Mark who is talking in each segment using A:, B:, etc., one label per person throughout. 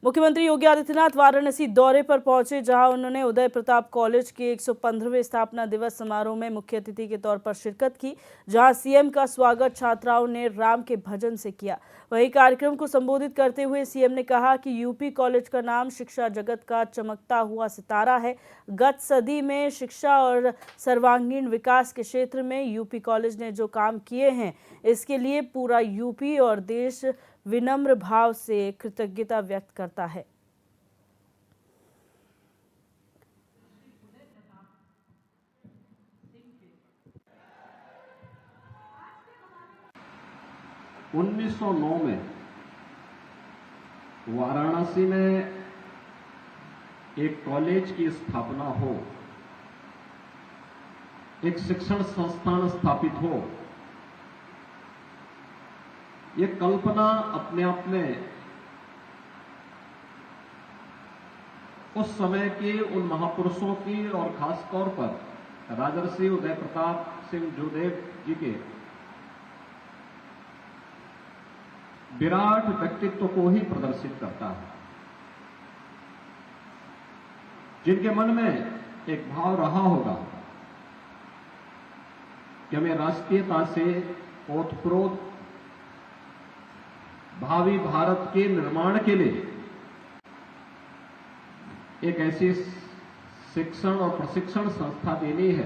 A: मुख्यमंत्री योगी आदित्यनाथ वाराणसी दौरे पर पहुंचे, जहां उन्होंने उदय प्रताप कॉलेज के 115वें स्थापना दिवस समारोह में मुख्य अतिथि के तौर पर शिरकत की, जहां सीएम का स्वागत छात्राओं ने राम के भजन से किया। वहीं कार्यक्रम को संबोधित करते हुए सीएम ने कहा कि यूपी कॉलेज का नाम शिक्षा जगत का चमकता हुआ सितारा है। गत सदी में शिक्षा और सर्वांगीण विकास के क्षेत्र में यूपी कॉलेज ने जो काम किए हैं, इसके लिए पूरा यूपी और देश विनम्र भाव से कृतज्ञता व्यक्त करता है।
B: उन्नीस 1909 में वाराणसी में एक कॉलेज की स्थापना हो, एक शिक्षण संस्थान स्थापित हो, ये कल्पना अपने आप में उस समय के उन महापुरुषों की और खास तौर पर राजर्षि उदय प्रताप सिंह जोदेव जी के विराट व्यक्तित्व को ही प्रदर्शित करता है, जिनके मन में एक भाव रहा होगा कि हमें राष्ट्रीयता से ओतप्रोत भावी भारत के निर्माण के लिए एक ऐसी शिक्षण और प्रशिक्षण संस्था देनी है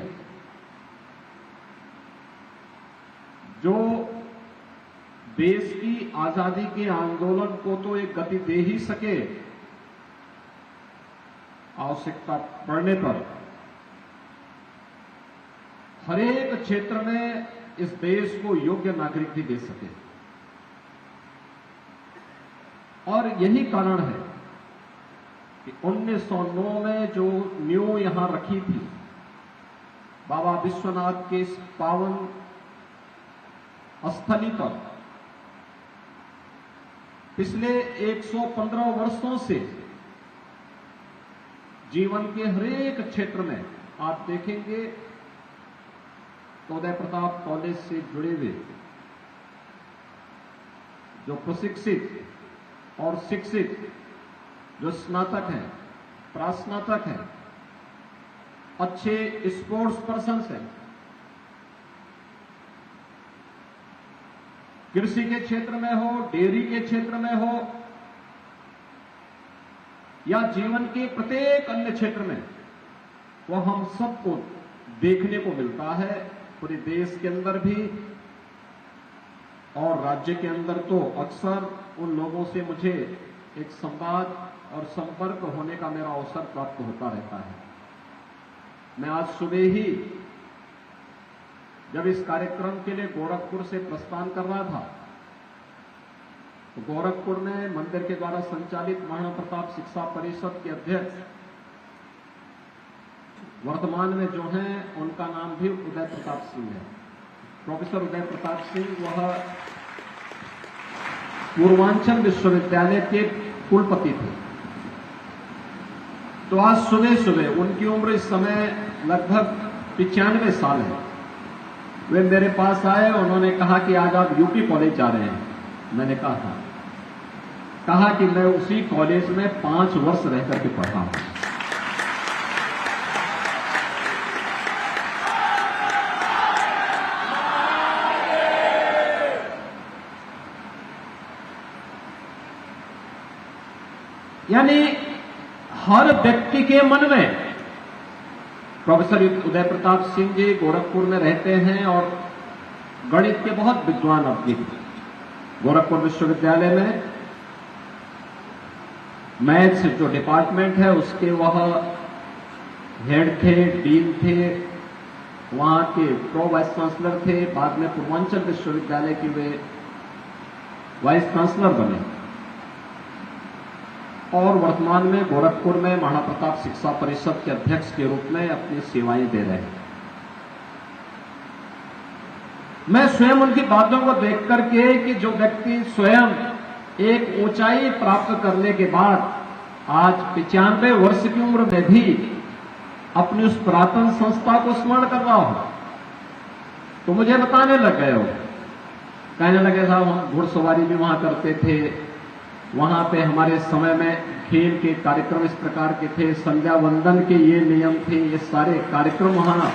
B: जो देश की आजादी के आंदोलन को तो एक गति दे ही सके, आवश्यकता पड़ने पर हर एक क्षेत्र में इस देश को योग्य नागरिक भी दे सके। और यही कारण है कि 1909 में जो नींव यहां रखी थी, बाबा विश्वनाथ के इस पावन स्थली पर पिछले 115 वर्षों से जीवन के हर एक क्षेत्र में आप देखेंगे तो उदय प्रताप कॉलेज से जुड़े हुए जो प्रशिक्षित और शिक्षित जो स्नातक हैं, प्रास्नातक हैं, अच्छे स्पोर्ट्स पर्सन्स हैं, कृषि के क्षेत्र में हो, डेयरी के क्षेत्र में हो या जीवन के प्रत्येक अन्य क्षेत्र में, वो हम सबको देखने को मिलता है। पूरे देश के अंदर भी और राज्य के अंदर तो अक्सर उन लोगों से मुझे एक संवाद और संपर्क होने का मेरा अवसर प्राप्त होता रहता है। मैं आज सुबह ही जब इस कार्यक्रम के लिए गोरखपुर से प्रस्थान कर रहा था, तो गोरखपुर में मंदिर के द्वारा संचालित महाराणा प्रताप शिक्षा परिषद के अध्यक्ष वर्तमान में जो हैं, उनका नाम भी उदय प्रताप सिंह है। प्रोफेसर उदय प्रताप सिंह वह पूर्वांचल विश्वविद्यालय के कुलपति थे। तो आज सुबह सुबह उनकी उम्र इस समय लगभग 95 साल है। वे मेरे पास आए, उन्होंने कहा कि आज आप यूपी कॉलेज जा रहे हैं। मैंने कहा कि मैं उसी कॉलेज में 5 वर्ष रह करके पढ़ा हूं। यानी हर व्यक्ति के मन में प्रोफेसर उदय प्रताप सिंह जी गोरखपुर में रहते हैं और गणित के बहुत विद्वान अवधि गोरखपुर विश्वविद्यालय में मैथ्स जो डिपार्टमेंट है उसके वह हेड थे, डीन थे, वहां के प्रो वाइस चांसलर थे। बाद में पूर्वांचल विश्वविद्यालय के वे वाइस चांसलर बने और वर्तमान में गोरखपुर में महाराणा प्रताप शिक्षा परिषद के अध्यक्ष के रूप में अपनी सेवाएं दे रहे हैं। मैं स्वयं उनकी बातों को देख करके कि जो व्यक्ति स्वयं एक ऊंचाई प्राप्त करने के बाद आज 95 वर्ष की उम्र में भी अपनी उस पुरातन संस्था को स्मरण कर रहा हो, तो मुझे बताने लग गए हो, कहने लगे साहब हम घुड़सवारी भी वहां करते थे, वहां पे हमारे समय में खेल के कार्यक्रम इस प्रकार के थे, संध्या वंदन के ये नियम थे, ये सारे कार्यक्रम वहां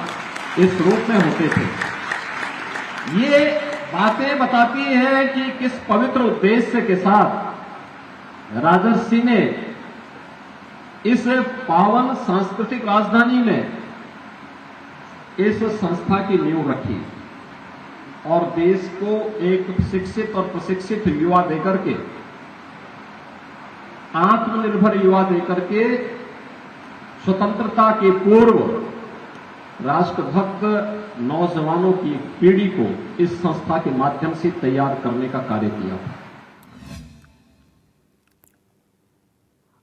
B: इस रूप में होते थे। ये बातें बताती हैं कि किस पवित्र उद्देश्य के साथ राजर्षि ने इस पावन सांस्कृतिक राजधानी में इस संस्था की नींव रखी और देश को एक शिक्षित और प्रशिक्षित युवा देकर के, आत्मनिर्भर युवा देकर के स्वतंत्रता के पूर्व राष्ट्रभक्त नौजवानों की एक पीढ़ी को इस संस्था के माध्यम से तैयार करने का कार्य किया।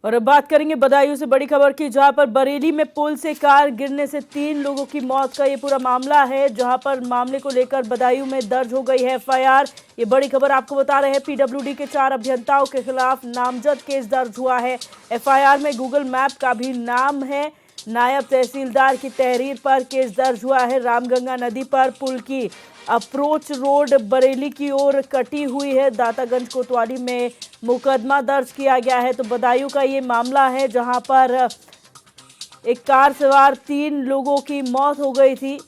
A: और अब बात करेंगे बदायूं से बड़ी खबर की, जहां पर बरेली में पुल से कार गिरने से 3 लोगों की मौत का ये पूरा मामला है, जहां पर मामले को लेकर बदायूं में दर्ज हो गई है एफआईआर। ये बड़ी खबर आपको बता रहे हैं, पीडब्ल्यूडी के 4 अभियंताओं के खिलाफ नामजद केस दर्ज हुआ है। एफआईआर में गूगल मैप का भी नाम है। नायब तहसीलदार की तहरीर पर केस दर्ज हुआ है। रामगंगा नदी पर पुल की अप्रोच रोड बरेली की ओर कटी हुई है। दातागंज कोतवाली में मुकदमा दर्ज किया गया है। तो बदायूं का ये मामला है, जहां पर एक कार सवार 3 लोगों की मौत हो गई थी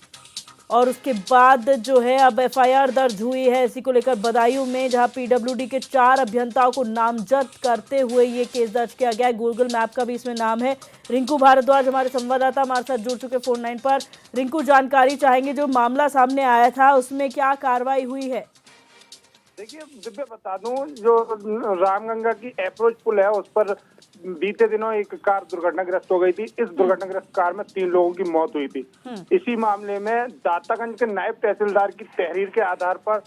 A: और उसके बाद जो है अब एफआईआर दर्ज हुई है इसी को लेकर बदायूं में, जहां पीडब्ल्यूडी के 4 अभियंताओं को नामजद करते हुए ये केस दर्ज किया गया है। गूगल मैप का भी इसमें नाम है। रिंकू भारद्वाज हमारे संवाददाता हमारे साथ जुड़ चुके फोन लाइन पर। रिंकू, जानकारी चाहेंगे, जो मामला सामने आया था उसमें क्या कार्रवाई हुई है?
C: देखिए दिव्य बता दूं, जो रामगंगा की अप्रोच पुल है उस पर बीते दिनों एक कार दुर्घटनाग्रस्त हो गई थी। इस दुर्घटनाग्रस्त कार में 3 लोगों की मौत हुई थी। इसी मामले में दातागंज के नायब तहसीलदार की तहरीर के आधार पर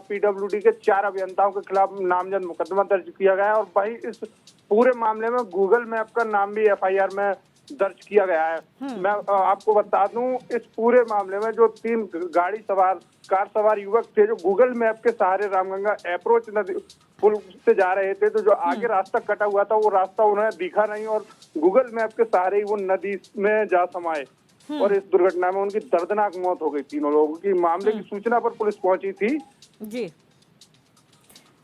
C: पीडब्ल्यूडी के 4 अभियंताओं के खिलाफ नामजद मुकदमा दर्ज किया गया है और वही इस पूरे मामले में गूगल मैप का नाम भी एफआईआर में दर्ज किया गया है। मैं आपको बता दूं, इस पूरे मामले में जो 3 कार सवार युवक थे, जो गूगल मैप के सहारे रामगंगा अप्रोच नदी पुल से जा रहे थे, तो जो आगे रास्ता कटा हुआ था वो रास्ता उन्हें दिखा नहीं और गूगल मैप के सहारे ही वो नदी में जा समाये और इस दुर्घटना में उनकी दर्दनाक मौत हो गई। 3 लोगों की। मामले की सूचना पर पुलिस पहुंची थी।
A: जी,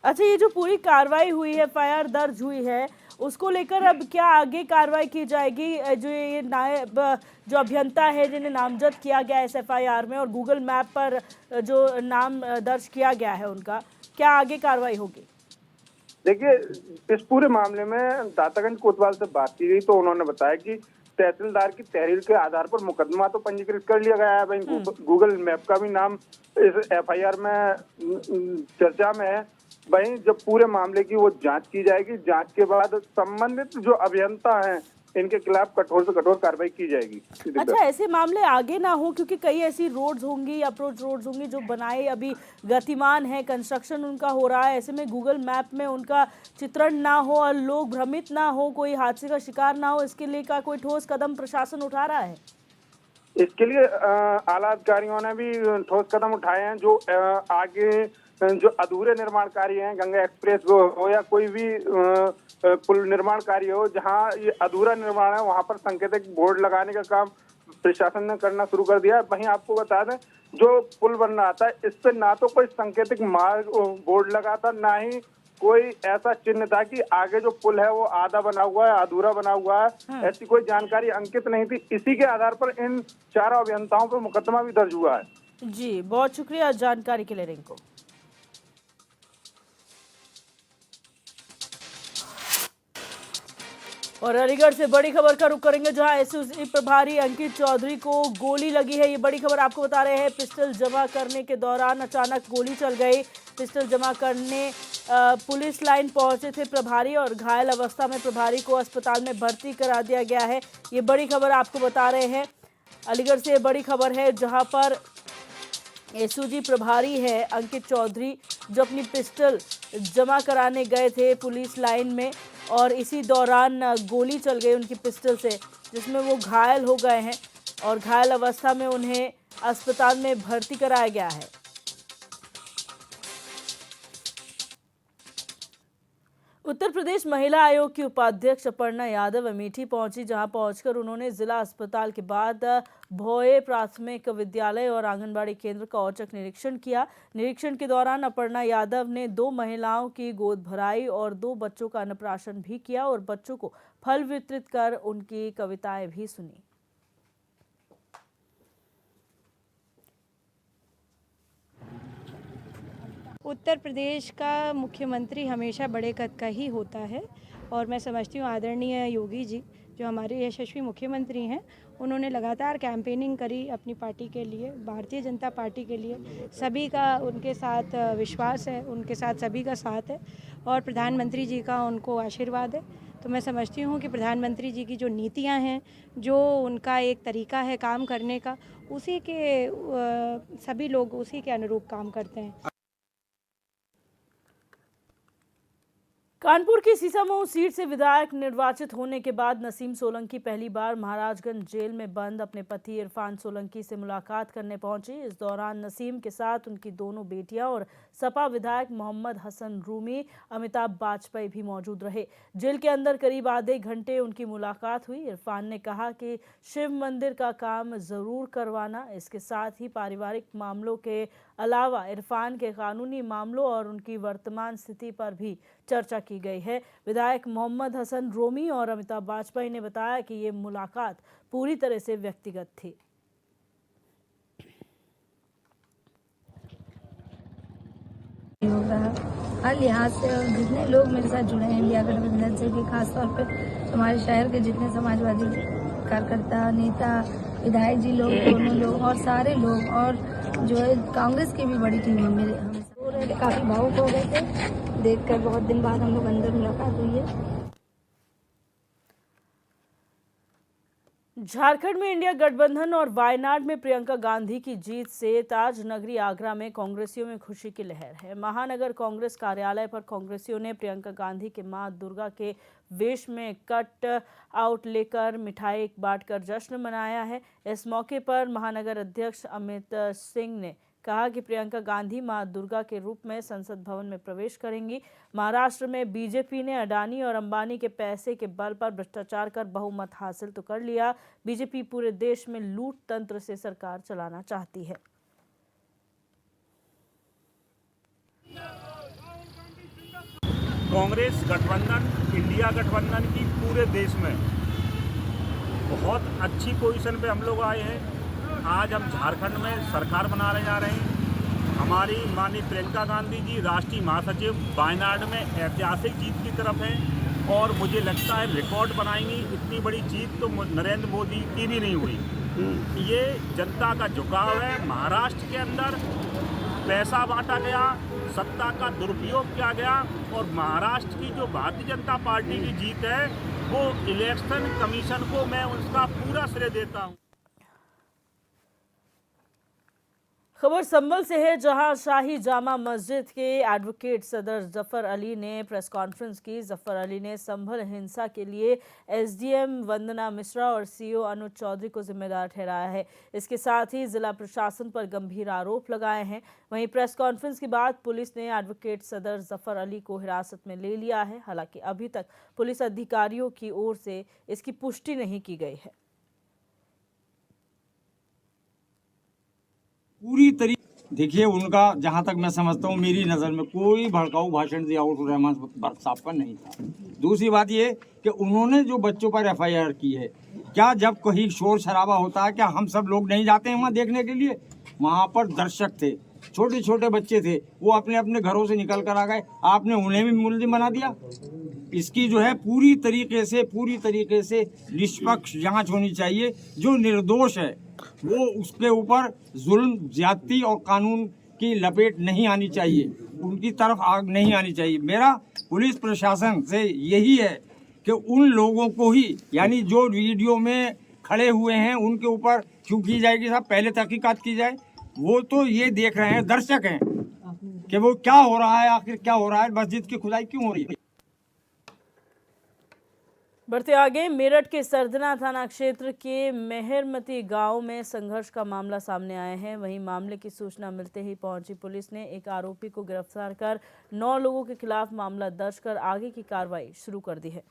A: अच्छा, ये जो पूरी कार्रवाई हुई है, एफआईआर दर्ज हुई है, उसको लेकर अब क्या आगे कार्रवाई की जाएगी? जो ये नायब जो अभियंता है जिन्हें नामजद किया गया है इस एफआईआर में और गूगल मैप पर जो नाम दर्ज किया गया है, उनका क्या आगे कार्रवाई होगी?
C: देखिए, इस पूरे मामले में दातागंज कोतवाल से बात की गई तो उन्होंने बताया कि तहसीलदार की तहरीर के आधार पर मुकदमा तो पंजीकृत कर लिया गया है। भाई गूगल मैप का भी नाम इस एफआईआर में चर्चा में है। वहीं जब पूरे मामले की वो जांच की जाएगी, जांच के बाद संबंधित जो अभियंता हैं इनके खिलाफ कठोर से कठोर कार्रवाई की जाएगी।
A: अच्छा, ऐसे मामले आगे ना हो, क्योंकि कई ऐसी रोड्स होंगी, अप्रोच रोड्स होंगी जो बनाए अभी गतिमान है, कंस्ट्रक्शन उनका हो रहा है, ऐसे में गूगल मैप में उनका चित्रण ना हो और लोग भ्रमित ना हो, कोई हादसे का शिकार ना हो, इसके लिए का कोई ठोस कदम प्रशासन उठा रहा है?
C: इसके लिए आला अधिकारियों ने भी ठोस कदम उठाए हैं। जो आगे जो अधूरे निर्माण कार्य हैं, गंगा एक्सप्रेस हो या कोई भी पुल निर्माण कार्य हो, जहां ये अधूरा निर्माण है वहां पर सांकेतिक बोर्ड लगाने का काम प्रशासन ने करना शुरू कर दिया है। वहीं आपको बता दें, जो पुल बन रहा था इस पे ना तो कोई सांकेतिक मार्ग बोर्ड लगा था, ना ही कोई ऐसा चिन्ह था कि आगे जो पुल है वो आधा बना हुआ है, अधूरा बना हुआ है, ऐसी कोई जानकारी अंकित नहीं थी। इसी के आधार पर इन 4 अभियंताओं पर मुकदमा भी दर्ज हुआ है।
A: जी, बहुत शुक्रिया जानकारी के लिए रिंकू। और अलीगढ़ से बड़ी खबर का रुख करेंगे, जहां एसओजी प्रभारी अंकित चौधरी को गोली लगी है। ये बड़ी खबर आपको बता रहे हैं, पिस्टल जमा करने के दौरान अचानक गोली चल गई। पिस्टल जमा करने पुलिस लाइन पहुंचे थे प्रभारी और घायल अवस्था में प्रभारी को अस्पताल में भर्ती करा दिया गया है। ये बड़ी खबर आपको बता रहे हैं, अलीगढ़ से बड़ी खबर है, जहां पर एसओजी प्रभारी है अंकित चौधरी, जो अपनी पिस्टल जमा कराने गए थे पुलिस लाइन में और इसी दौरान गोली चल गई उनकी पिस्टल से, जिसमें वो घायल हो गए हैं और घायल अवस्था में उन्हें अस्पताल में भर्ती कराया गया है। उत्तर प्रदेश महिला आयोग की उपाध्यक्ष अपर्णा यादव अमेठी पहुंची, जहां पहुंचकर उन्होंने जिला अस्पताल के बाद भोए प्राथमिक विद्यालय और आंगनबाड़ी केंद्र का औचक निरीक्षण किया। निरीक्षण के दौरान अपर्णा यादव ने 2 महिलाओं की गोद भराई और 2 बच्चों का अन्नप्राशन भी किया और बच्चों को फल वितरित कर उनकी कविताएं भी सुनी।
D: उत्तर प्रदेश का मुख्यमंत्री हमेशा बड़े कद का ही होता है और मैं समझती हूँ आदरणीय योगी जी जो हमारे यशस्वी मुख्यमंत्री हैं, उन्होंने लगातार कैंपेनिंग करी अपनी पार्टी के लिए, भारतीय जनता पार्टी के लिए। सभी का उनके साथ विश्वास है, उनके साथ सभी का साथ है और प्रधानमंत्री जी का उनको आशीर्वाद है। तो मैं समझती हूँ कि प्रधानमंत्री जी की जो नीतियाँ हैं, जो उनका एक तरीका है काम करने का, उसी के सभी लोग उसी के अनुरूप काम करते हैं।
A: कानपुर की सीसामऊ सीट से विधायक निर्वाचित होने के बाद नसीम सोलंकी पहली बार महाराजगंज जेल में बंद अपने पति इरफान सोलंकी से मुलाकात करने पहुंचे। इस दौरान नसीम के साथ उनकी दोनों बेटियां और सपा विधायक मोहम्मद हसन रूमी, अमिताभ बाजपेयी भी मौजूद रहे। जेल के अंदर करीब आधे घंटे उनकी मुलाकात हुई। इरफान ने कहा कि शिव मंदिर का काम जरूर करवाना, इसके साथ ही पारिवारिक मामलों के अलावा इरफान के कानूनी मामलों और उनकी वर्तमान स्थिति पर भी चर्चा की गई है। विधायक मोहम्मद हसन रोमी और अमिताभ बाजपेयी ने बताया कि ये मुलाकात पूरी तरह से व्यक्तिगत थी।
E: हर लिहाज से और जितने लोग मेरे साथ जुड़े हैं इंडिया गठबंधन से, कि खासतौर पे हमारे शहर के जितने समाजवादी कार्यकर्ता, नेता, विधायक जी लोग, दोनों लोग और सारे लोग, और जो है कांग्रेस की भी बड़ी टीम है मेरे, हम काफी भावुक हो गए थे देखकर। बहुत दिन बाद हम लोग अंदर मुलाकात हुई है।
A: झारखंड में इंडिया गठबंधन और वायनाड में प्रियंका गांधी की जीत से ताज नगरी आगरा में कांग्रेसियों में खुशी की लहर है। महानगर कांग्रेस कार्यालय पर कांग्रेसियों ने प्रियंका गांधी के मां दुर्गा के वेश में कट आउट लेकर मिठाई बांटकर जश्न मनाया है। इस मौके पर महानगर अध्यक्ष अमित सिंह ने कहा कि प्रियंका गांधी मां दुर्गा के रूप में संसद भवन में प्रवेश करेंगी। महाराष्ट्र में बीजेपी ने अडानी और अंबानी के पैसे के बल पर भ्रष्टाचार कर बहुमत हासिल तो कर लिया। बीजेपी पूरे देश में लूट तंत्र से सरकार चलाना चाहती है।
F: कांग्रेस गठबंधन, इंडिया गठबंधन की पूरे देश में बहुत अच्छी पोजीशन पे हम लोग आए हैं। आज हम झारखंड में सरकार बनाने जा रहे हैं। हमारी माननीय प्रियंका गांधी जी राष्ट्रीय महासचिव वायनाड में ऐतिहासिक जीत की तरफ हैं और मुझे लगता है रिकॉर्ड बनाएंगी। इतनी बड़ी जीत तो नरेंद्र मोदी की भी नहीं हुई। ये जनता का झुकाव है। महाराष्ट्र के अंदर पैसा बांटा गया, सत्ता का दुरुपयोग किया गया और महाराष्ट्र की जो भारतीय जनता पार्टी की जीत है वो इलेक्शन कमीशन को मैं उसका पूरा श्रेय देता हूँ।
A: खबर संभल से है, जहां शाही जामा मस्जिद के एडवोकेट सदर जफर अली ने प्रेस कॉन्फ्रेंस की। जफर अली ने संभल हिंसा के लिए एसडीएम वंदना मिश्रा और सीओ अनुज चौधरी को जिम्मेदार ठहराया है। इसके साथ ही जिला प्रशासन पर गंभीर आरोप लगाए हैं। वहीं प्रेस कॉन्फ्रेंस के बाद पुलिस ने एडवोकेट सदर जफर अली को हिरासत में ले लिया है। हालांकि अभी तक पुलिस अधिकारियों की ओर से इसकी पुष्टि नहीं की गई है।
G: पूरी तरीके देखिए, उनका जहां तक मैं समझता हूं, मेरी नज़र में कोई भड़काऊ भाषण जियाउर रहमान बर्क साहब का नहीं था। दूसरी बात ये कि उन्होंने जो बच्चों पर एफआईआर की है, क्या जब कहीं शोर शराबा होता है क्या हम सब लोग नहीं जाते हैं वहाँ देखने के लिए? वहाँ पर दर्शक थे, छोटे छोटे बच्चे थे, वो अपने अपने घरों से निकल कर आ गए। आपने उन्हें भी मुलजिम बना दिया। इसकी जो है पूरी तरीके से निष्पक्ष जांच होनी चाहिए। जो निर्दोष है वो उसके ऊपर जुल्म, ज्यादती और कानून की लपेट नहीं आनी चाहिए, उनकी तरफ आग नहीं आनी चाहिए। मेरा पुलिस प्रशासन से यही है कि उन लोगों को ही, यानी जो वीडियो में खड़े हुए हैं, उनके ऊपर क्यों की जाएगी साहब? पहले तहकीकात की जाए। वो तो ये देख रहे हैं, दर्शक हैं कि वो क्या हो रहा है, आखिर क्या हो रहा है, मस्जिद की खुदाई क्यों हो रही है।
A: बढ़ते आगे, मेरठ के सरदना थाना क्षेत्र के मेहरमती गांव में संघर्ष का मामला सामने आया है। वहीं मामले की सूचना मिलते ही पहुंची पुलिस ने एक आरोपी को गिरफ्तार कर 9 लोगों के खिलाफ मामला दर्ज कर आगे की कार्रवाई शुरू कर दी है।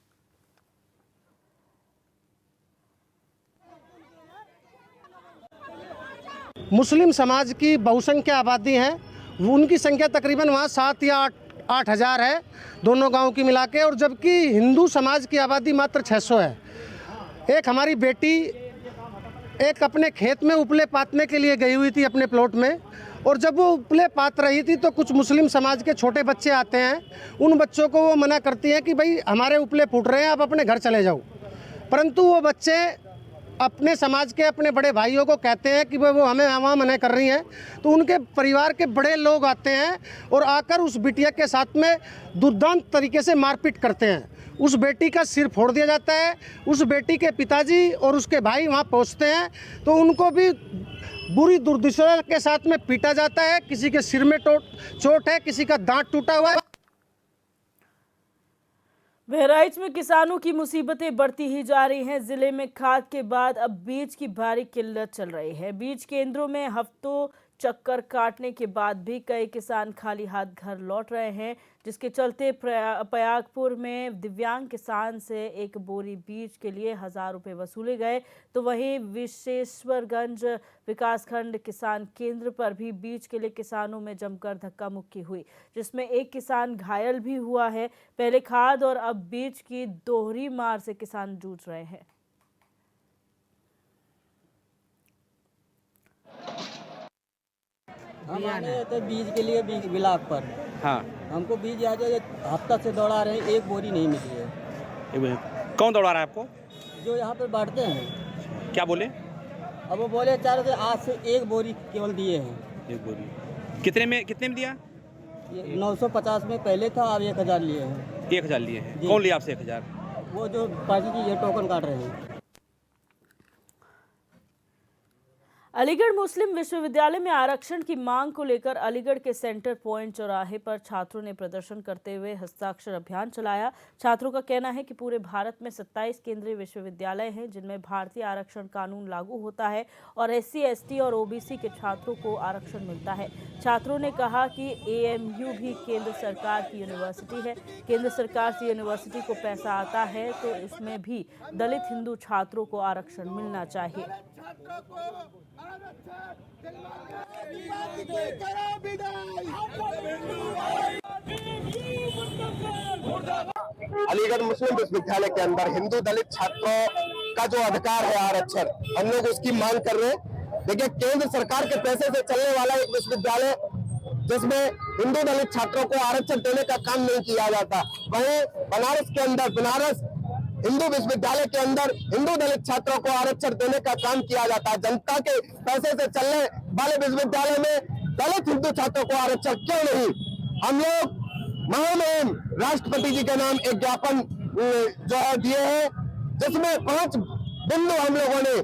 H: मुस्लिम समाज की बहुसंख्या आबादी है, उनकी संख्या तकरीबन वहाँ 7 या 8 हज़ार है दोनों गांव की मिला के, और जबकि हिंदू समाज की आबादी मात्र 600 है। एक हमारी बेटी एक अपने खेत में उपले पातने के लिए गई हुई थी अपने प्लॉट में, और जब वो उपले पात रही थी तो कुछ मुस्लिम समाज के छोटे बच्चे आते हैं। उन बच्चों को वो मना करती हैं कि भाई हमारे उपले फूट रहे हैं, आप अपने घर चले जाओ। परंतु वो बच्चे अपने समाज के अपने बड़े भाइयों को कहते हैं कि वो हमें वहाँ मना कर रही हैं, तो उनके परिवार के बड़े लोग आते हैं और आकर उस बिटिया के साथ में दुर्दांत तरीके से मारपीट करते हैं। उस बेटी का सिर फोड़ दिया जाता है। उस बेटी के पिताजी और उसके भाई वहाँ पहुँचते हैं तो उनको भी बुरी दुर्दशा के साथ में पीटा जाता है। किसी के सिर में चोट है, किसी का दांत टूटा हुआ है।
A: बहराइच में किसानों की मुसीबतें बढ़ती ही जा रही हैं। जिले में खाद के बाद अब बीज की भारी किल्लत चल रही है। बीज केंद्रों में हफ्तों चक्कर काटने के बाद भी कई किसान खाली हाथ घर लौट रहे हैं, जिसके चलते पयागपुर में दिव्यांग किसान से एक बोरी बीज के लिए 1000 रुपये वसूले गए। तो वहीं विशेश्वरगंज विकासखंड किसान केंद्र पर भी बीज के लिए किसानों में जमकर धक्का मुक्की हुई, जिसमें एक किसान घायल भी हुआ है। पहले खाद और अब बीज की दोहरी मार से किसान जूझ रहे हैं।
I: हम आए थे बीज के लिए बिलाक पर।
J: हाँ,
I: हमको बीज आज हफ्ता से दौड़ा रहे हैं, एक बोरी नहीं मिली है।
J: कौन दौड़ा रहा है आपको?
I: जो यहाँ पर बांटते हैं।
J: क्या बोले?
I: अब वो बोले चार से आज से एक बोरी केवल दिए हैं।
J: एक बोरी कितने में दिया?
I: ये 950 में पहले था, अब 1000 लिए हैं।
J: 1000 लिए हैं। कौन लिया आपसे 1000?
I: वो जो पार्टी की ये टोकन काट रहे हैं।
A: अलीगढ़ मुस्लिम विश्वविद्यालय में आरक्षण की मांग को लेकर अलीगढ़ के सेंटर पॉइंट चौराहे पर छात्रों ने प्रदर्शन करते हुए हस्ताक्षर अभियान चलाया। छात्रों का कहना है कि पूरे भारत में 27 केंद्रीय विश्वविद्यालय हैं जिनमें भारतीय आरक्षण कानून लागू होता है और SC, ST और OBC के छात्रों को आरक्षण मिलता है। छात्रों ने कहा कि AMU भी केंद्र सरकार की यूनिवर्सिटी है। केंद्र सरकार से यूनिवर्सिटी को पैसा आता है तो इसमें भी दलित हिंदू छात्रों को आरक्षण मिलना चाहिए।
K: अलीगढ़ मुस्लिम विश्वविद्यालय के अंदर हिंदू दलित छात्रों का जो अधिकार है आरक्षण, हम लोग उसकी मांग कर रहे हैं। देखिए, केंद्र सरकार के पैसे से चलने वाला एक विश्वविद्यालय जिसमें हिंदू दलित छात्रों को आरक्षण देने का काम नहीं किया जाता, वहीं बनारस के अंदर बनारस हिंदू विश्वविद्यालय के अंदर हिंदू दलित छात्रों को आरक्षण देने का काम किया जाता है। जनता के पैसे से चलने वाले विश्वविद्यालय में दलित हिंदू छात्रों को आरक्षण क्यों नहीं? हम लोग महामहिम राष्ट्रपति जी के नाम एक ज्ञापन जो है दिए हैं, जिसमें 5 बिंदु हम लोगों ने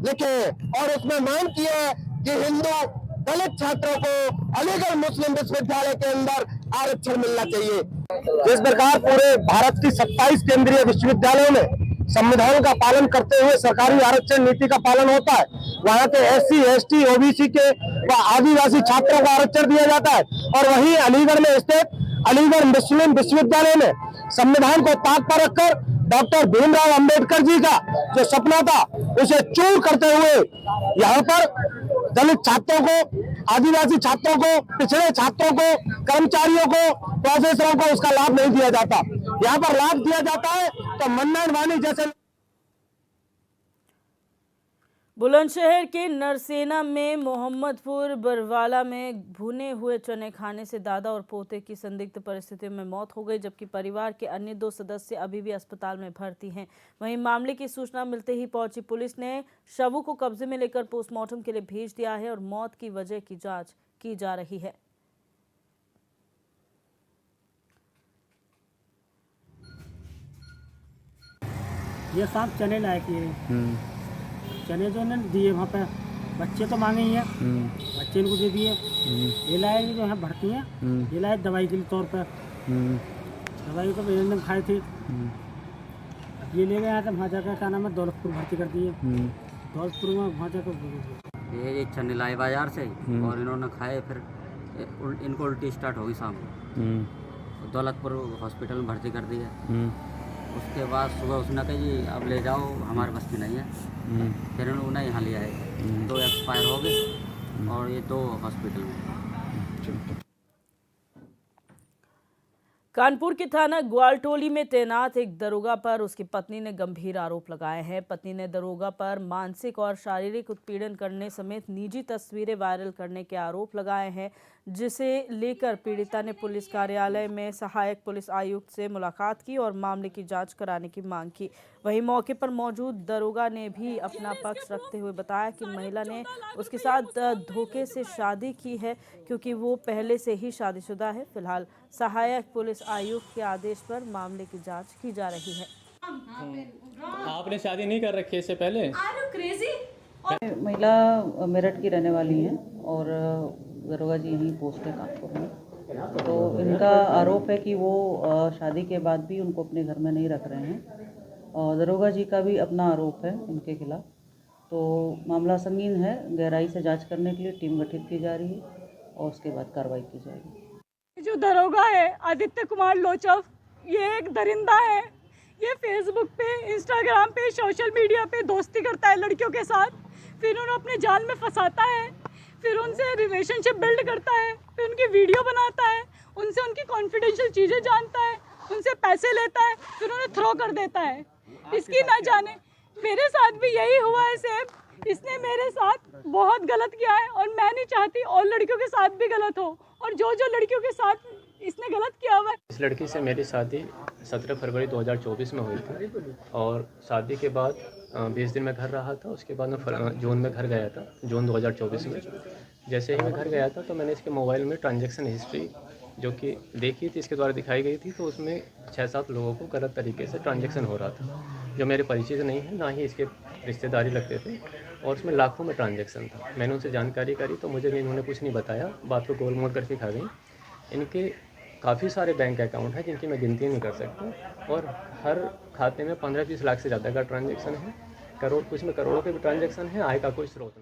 K: लिखे और उसमें मांग किया है कि हिंदू दलित छात्रों को अलीगढ़ मुस्लिम विश्वविद्यालय के अंदर आरक्षण मिलना चाहिए। जिस प्रकार पूरे भारत की 27 केंद्रीय विश्वविद्यालयों में संविधान का पालन करते हुए सरकारी आरक्षण नीति का पालन होता है, वहाँ के SC, ST, OBC के व आदिवासी छात्रों को आरक्षण दिया जाता है। और वहीं अलीगढ़ में स्थित अलीगढ़ मुस्लिम विश्वविद्यालय में संविधान को ताक पर रखकर डॉक्टर भीमराव अंबेडकर जी का जो सपना था उसे चूर करते हुए यहाँ पर दलित छात्रों को, आदिवासी छात्रों को, पिछड़े छात्रों को, कर्मचारियों को, प्रोफेसरों को उसका लाभ नहीं दिया जाता। यहाँ पर लाभ दिया जाता है तो मन्नान वानी जैसे।
A: बुलंदशहर के नरसेना में मोहम्मदपुर बरवाला में भुने हुए चने खाने से दादा और पोते की संदिग्ध परिस्थितियों में मौत हो गई, जबकि परिवार के अन्य 2 सदस्य अभी भी अस्पताल में भर्ती हैं। वहीं मामले की सूचना मिलते ही पहुंची पुलिस ने शवों को कब्जे में लेकर पोस्टमार्टम के लिए भेज दिया है और मौत की वजह की जांच की जा रही है।
L: ये सांप चने लायक है। चने जो ने दिए वहाँ पे बच्चे तो मांगे ही हैं, बच्चे इनको दे दिए। ये लाए जो है भर्ती हैं, ये लाए दवाई के तौर पर। दवाई तो इन्होंने खाए थे। ये ले गए यहाँ से, वहाँ जाकर क्या नाम है दौलतपुर भर्ती कर दिए। दौलतपुर में वहाँ जाकर
I: ये चन्नीलाई बाजार से और इन्होंने खाए, फिर इनको उल्टी स्टार्ट हो गई शाम को, दौलतपुर हॉस्पिटल में भर्ती कर दिया। उसके बाद सुबह उसने कहा जी अब ले जाओ, हमारे बस की नहीं है। फिर उन्होंने यहाँ ले आए, 2 एक्सपायर हो गए और ये 2 हॉस्पिटल में।
A: कानपुर के थाना ग्वालटोली में तैनात एक दरोगा पर उसकी पत्नी ने गंभीर आरोप लगाए हैं। पत्नी ने दरोगा पर मानसिक और शारीरिक उत्पीड़न करने समेत निजी तस्वीरें वायरल करने के आरोप लगाए हैं, जिसे लेकर पीड़िता ने पुलिस कार्यालय में सहायक पुलिस आयुक्त से मुलाकात की और मामले की जांच कराने की मांग की। वहीं मौके पर मौजूद दरोगा ने भी अपना पक्ष रखते हुए बताया कि महिला ने उसके साथ धोखे से शादी की है, क्योंकि वो पहले से ही शादीशुदा है। फिलहाल सहायक पुलिस आयुक्त के आदेश पर मामले की जांच की जा रही है।
M: आपने शादी नहीं कर रखी इससे पहले?
N: महिला मेरठ की रहने वाली हैं और दरोगा जी यहीं पोस्ट है कानपुर में। तो इनका आरोप है कि वो शादी के बाद भी उनको अपने घर में नहीं रख रहे हैं और दरोगा जी का भी अपना आरोप है इनके खिलाफ। तो मामला संगीन है, गहराई से जांच करने के लिए टीम गठित की जा रही है और उसके बाद कार्रवाई की जाएगी।
D: जो दरोगा है आदित्य कुमार लोचव, ये एक दरिंदा है। ये फेसबुक पे, इंस्टाग्राम पे, सोशल मीडिया पे दोस्ती करता है लड़कियों के साथ, फिर उन्हें अपने जाल में फंसाता है, फिर उनसे रिलेशनशिप बिल्ड करता है, फिर उनकी वीडियो बनाता है, उनसे उनकी कॉन्फिडेंशियल चीज़ें जानता है, उनसे पैसे लेता है, फिर उन्हें थ्रो कर देता है। इसकी ना जाने मेरे साथ भी यही हुआ है सेम। इसने मेरे साथ बहुत गलत किया है और मैं नहीं चाहती और लड़कियों के साथ भी गलत हो, और जो लड़कियों के साथ इसने गलत किया हुआ है।
M: इस लड़की से मेरी शादी 17 फरवरी 2024 में हुई थी और शादी के बाद 20 दिन में घर रहा था। उसके बाद मैं जून में घर गया था, जून 2024 में। जैसे ही मैं घर गया था तो मैंने इसके मोबाइल में ट्रांजैक्शन हिस्ट्री जो कि देखी थी, इसके द्वारा दिखाई गई थी, तो उसमें 6-7 लोगों को गलत तरीके से ट्रांजैक्शन हो रहा था, जो मेरे परिचित नहीं है, ना ही इसके रिश्तेदारी लगते थे, और उसमें लाखों में ट्रांजैक्शन था। मैंने उनसे जानकारी करी तो मुझे इन्होंने कुछ नहीं बताया, बात को गोल मोल करके खा गई। इनके काफ़ी सारे बैंक अकाउंट हैं जिनकी मैं गिनती नहीं कर सकता, और हर खाते में 15-20 लाख से ज़्यादा का ट्रांजैक्शन है। कुछ में करोड़ों के भी ट्रांजैक्शन है, आय का कोई स्रोत नहीं।